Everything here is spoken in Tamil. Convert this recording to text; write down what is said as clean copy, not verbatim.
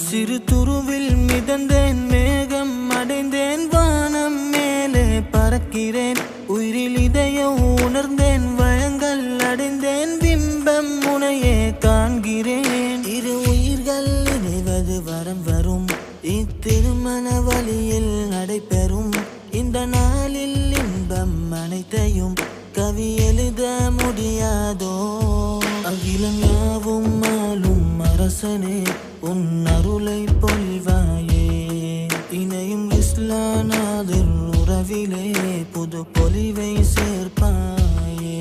சிறு துருவில் மிதந்தேன், மேகம் அடைந்தேன், வானம் மேலே பறக்கிறேன். உயிரில் இதயம் உணர்ந்தேன், வயங்கள் அடைந்தேன், பிம்பம் முனையே காண்கிறேன். இரு உயிர்கள் இணைவது வரம் வரும், இத்திருமண வழியில் நடைபெறும். இந்த நாளில் இன்பம் அனைத்தையும் கவி எழுத முடியாதோ. அகிலம் யாவும் ஆளும் அரசனே, உன் அருளை பொழிவாயே. இணையும் இஸ்லாநாதர் உறவிலே புது பொலிவை சேர்ப்பாயே.